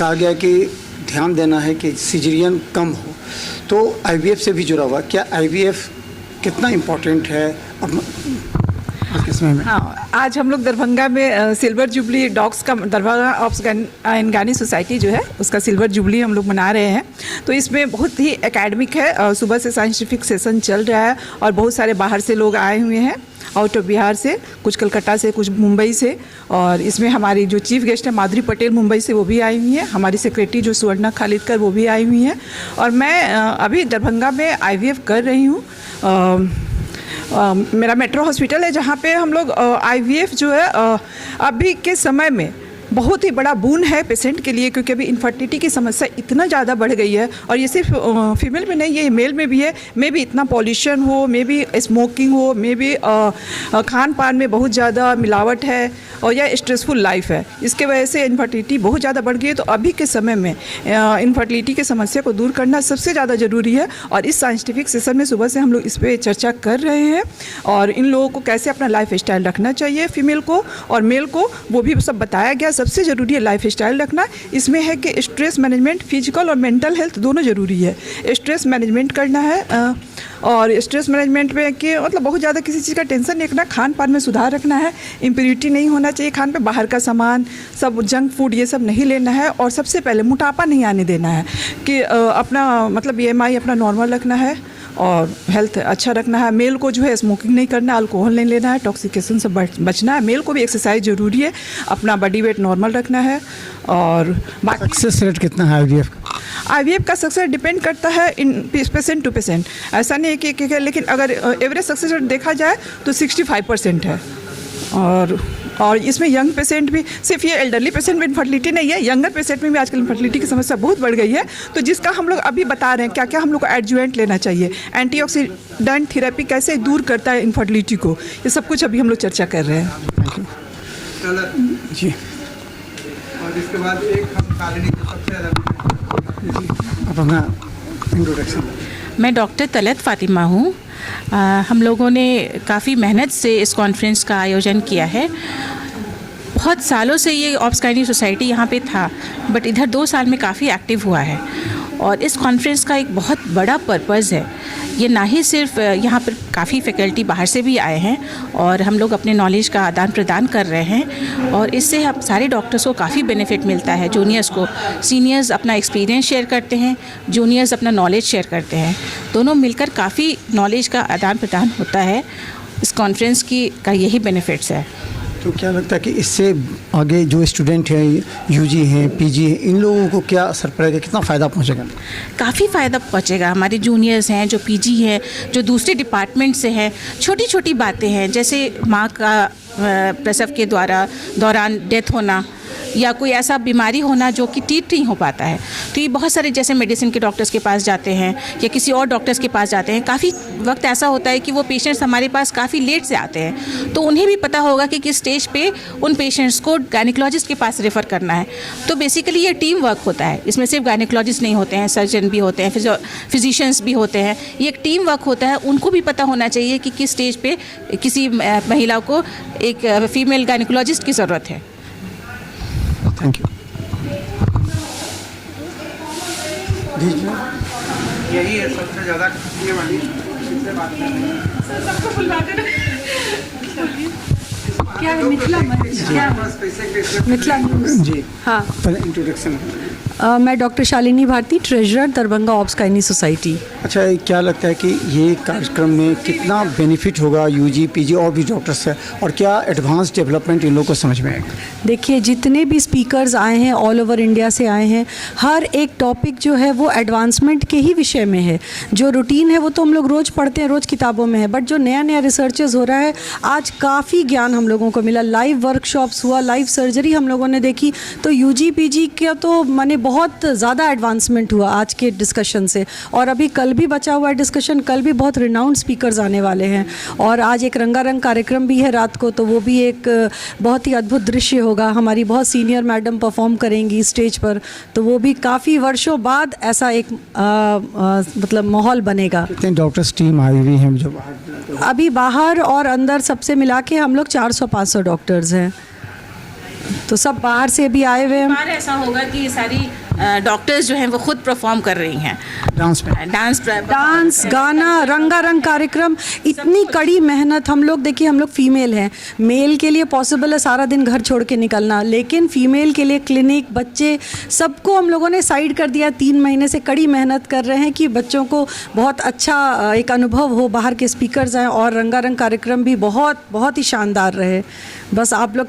कहा गया कि ध्यान देना है कि सिजेरियन कम हो, तो आईवीएफ से भी जुड़ा हुआ, क्या आईवीएफ कितना इम्पोर्टेंट है अब के समय में? हाँ, आज हम लोग दरभंगा में सिल्वर जुबली डॉग्स का, दरभंगा ऑप्स एंड गानी सोसाइटी जो है उसका सिल्वर जुबली हम लोग मना रहे हैं। तो इसमें बहुत ही एकेडमिक है, सुबह से साइंटिफिक सेशन चल रहा है और बहुत सारे बाहर से लोग आए हुए हैं, आउट ऑफ बिहार से, कुछ कलकत्ता से, कुछ मुंबई से। और इसमें हमारी जो चीफ गेस्ट है माधुरी पटेल मुंबई से, वो भी आई हुई है। हमारी सेक्रेटरी जो सुवर्णा खालिदकर, वो भी आई हुई हैं। और मैं अभी दरभंगा में आईवीएफ कर रही हूँ। मेरा मेट्रो हॉस्पिटल है जहाँ पे हम लोग आईवीएफ जो है अभी के समय में बहुत ही बड़ा बून है पेशेंट के लिए, क्योंकि अभी इनफर्टिलिटी की समस्या इतना ज़्यादा बढ़ गई है। और ये सिर्फ फीमेल में नहीं, ये मेल में भी है। मे भी इतना पॉल्यूशन हो, मे भी स्मोकिंग हो, मे भी खान पान में बहुत ज़्यादा मिलावट है और यह स्ट्रेसफुल लाइफ है, इसके वजह से इनफर्टिलिटी बहुत ज़्यादा बढ़ गई है। तो अभी के समय में इनफर्टिलिटी की समस्या को दूर करना सबसे ज़्यादा ज़रूरी है। और इस साइंटिफिक सेशन में सुबह से हम लोग इस पर चर्चा कर रहे हैं और इन लोगों को कैसे अपना लाइफ स्टाइल रखना चाहिए, फीमेल को और मेल को, वो भी सब बताया गया। सबसे ज़रूरी है लाइफ स्टाइल रखना। इसमें है कि स्ट्रेस मैनेजमेंट, फिजिकल और मेंटल हेल्थ दोनों ज़रूरी है। स्ट्रेस मैनेजमेंट करना है और स्ट्रेस मैनेजमेंट में कि मतलब बहुत ज़्यादा किसी चीज़ का टेंशन नहीं रखना, खान पान में सुधार रखना है, इम्प्योरिटी नहीं होना चाहिए खान पे, बाहर का सामान, सब जंक फूड ये सब नहीं लेना है। और सबसे पहले मोटापा नहीं आने देना है कि अपना मतलब BMI अपना नॉर्मल रखना है और हेल्थ अच्छा रखना है। मेल को जो है स्मोकिंग नहीं करना है, अल्कोहल नहीं लेना है, टॉक्सिकेशन से बचना है। मेल को भी एक्सरसाइज ज़रूरी है, अपना बॉडी वेट नॉर्मल रखना है। और बाकी सक्सेस रेट कितना है आईवीएफ का? आईवीएफ का सक्सेस डिपेंड करता है इन पेशेंट टू पेशेंट, ऐसा नहीं है कि लेकिन अगर एवरेज सक्सेस रेट देखा जाए तो 65% है। और इसमें यंग पेशेंट भी, सिर्फ ये एल्डरली पेशेंट में इनफर्टिलिटी नहीं है, यंगर पेशेंट में भी आजकल इनफर्टिलिटी की समस्या बहुत बढ़ गई है। तो जिसका हम लोग अभी बता रहे हैं क्या क्या हम लोग को एडजुवेंट लेना चाहिए, एंटीऑक्सीडेंट थेरेपी कैसे दूर करता है इनफर्टिलिटी को, ये सब कुछ अभी हम लोग चर्चा कर रहे हैं। जी, और इसके बाद एक हम शालिनी को सबसे ज़्यादा अपना इंट्रोडक्शन। मैं डॉक्टर तलत फातिमा हूँ। हम लोगों ने काफ़ी मेहनत से इस कॉन्फ्रेंस का आयोजन किया है। बहुत सालों से ये ऑप्स गायनी सोसाइटी यहाँ पे था, बट इधर 2 साल में काफ़ी एक्टिव हुआ है। और इस कॉन्फ्रेंस का एक बहुत बड़ा पर्पज़ है, ये ना ही सिर्फ यहाँ पर काफ़ी फैकल्टी बाहर से भी आए हैं और हम लोग अपने नॉलेज का आदान प्रदान कर रहे हैं और इससे हम सारे डॉक्टर्स को काफ़ी बेनिफिट मिलता है। जूनियर्स को, सीनियर्स अपना एक्सपीरियंस शेयर करते हैं, जूनियर्स अपना नॉलेज शेयर करते हैं, दोनों मिलकर काफ़ी नॉलेज का आदान प्रदान होता है। इस कॉन्फ्रेंस का यही बेनिफिट्स है। तो क्या लगता है कि इससे आगे जो स्टूडेंट हैं, यूजी हैं, पीजी हैं, इन लोगों को क्या असर पड़ेगा, कितना फ़ायदा पहुंचेगा? काफ़ी फ़ायदा पहुंचेगा। हमारे जूनियर्स हैं, जो पीजी हैं, जो दूसरे डिपार्टमेंट से हैं, छोटी छोटी बातें हैं जैसे माँ का प्रसव के दौरान डेथ होना या कोई ऐसा बीमारी होना जो कि ट्रीट नहीं हो पाता है, तो ये बहुत सारे जैसे मेडिसिन के डॉक्टर्स के पास जाते हैं या किसी और डॉक्टर्स के पास जाते हैं। काफ़ी वक्त ऐसा होता है कि वो पेशेंट्स हमारे पास काफ़ी लेट से आते हैं, तो उन्हें भी पता होगा कि किस स्टेज पे उन पेशेंट्स को गायनिकोलॉजिस्ट के पास रेफ़र करना है। तो बेसिकली ये टीम वर्क होता है, इसमें सिर्फ गायनिकोलॉजिस्ट नहीं होते हैं, सर्जन भी होते हैं, फिजिशियंस भी होते हैं। ये एक टीम वर्क होता है। उनको भी पता होना चाहिए कि किस स्टेज पे किसी महिला को एक फीमेल गायनिकोलॉजिस्ट की ज़रूरत है। Thank you. यही है सबसे ज़्यादा ये वाली इससे बात कर रहे हैं। सबको बुलाकर क्या है मिथिला मंच, क्या मिथिला जी हाँ, पहले इंट्रोडक्शन। मैं doctor Shalini Bharti, treasurer Darbhanga obs gynae society. अच्छा, क्या लगता है कि ये कार्यक्रम में कितना बेनिफिट होगा यूजी पीजी और भी डॉक्टर्स से, और क्या एडवांस डेवलपमेंट इन लोगों को समझ में आएगा? देखिए, जितने भी स्पीकर्स आए हैं ऑल ओवर इंडिया से आए हैं, हर एक टॉपिक जो है वो एडवांसमेंट के ही विषय में है। जो रूटीन है वो तो हम लोग रोज़ पढ़ते हैं, रोज़ किताबों में है, बट जो नया नया रिसर्चेस हो रहा है, आज काफ़ी ज्ञान हम लोगों को मिला। लाइव वर्कशॉप्स हुआ, लाइव सर्जरी हम लोगों ने देखी, तो यूजी पीजी का तो माने बहुत ज़्यादा एडवांसमेंट हुआ आज के डिस्कशन से। और अभी कल भी बचा हुआ है डिस्कशन, कल भी बहुत रिनाउंड स्पीकर्स आने वाले हैं। और आज एक रंगारंग कार्यक्रम भी है रात को, तो वो भी एक बहुत ही अद्भुत दृश्य होगा। हमारी बहुत सीनियर मैडम परफॉर्म करेंगी स्टेज पर, तो वो भी काफ़ी वर्षों बाद ऐसा एक मतलब माहौल बनेगा। कितने डॉक्टर्स टीम आई हुई हैं जो अभी बाहर और अंदर सबसे मिला के हम लोग 400-500 डॉक्टर्स हैं। तो सब बाहर से भी आए हुए हैं। बार ऐसा होगा कि सारी डॉक्टर्स जो हैं वो खुद परफॉर्म कर रही हैं डांस में डांस, गाना, रंगारंग कार्यक्रम, इतनी कड़ी मेहनत। हम लोग देखिए, हम लोग फीमेल हैं, मेल के लिए पॉसिबल है सारा दिन घर छोड़ के निकलना, लेकिन फीमेल के लिए क्लिनिक, बच्चे, सबको हम लोगों ने साइड कर दिया। 3 महीने से कड़ी मेहनत कर रहे हैं कि बच्चों को बहुत अच्छा एक अनुभव हो, बाहर के स्पीकर्स आएँ, और रंगारंग कार्यक्रम भी बहुत बहुत ही शानदार रहे। बस आप लोग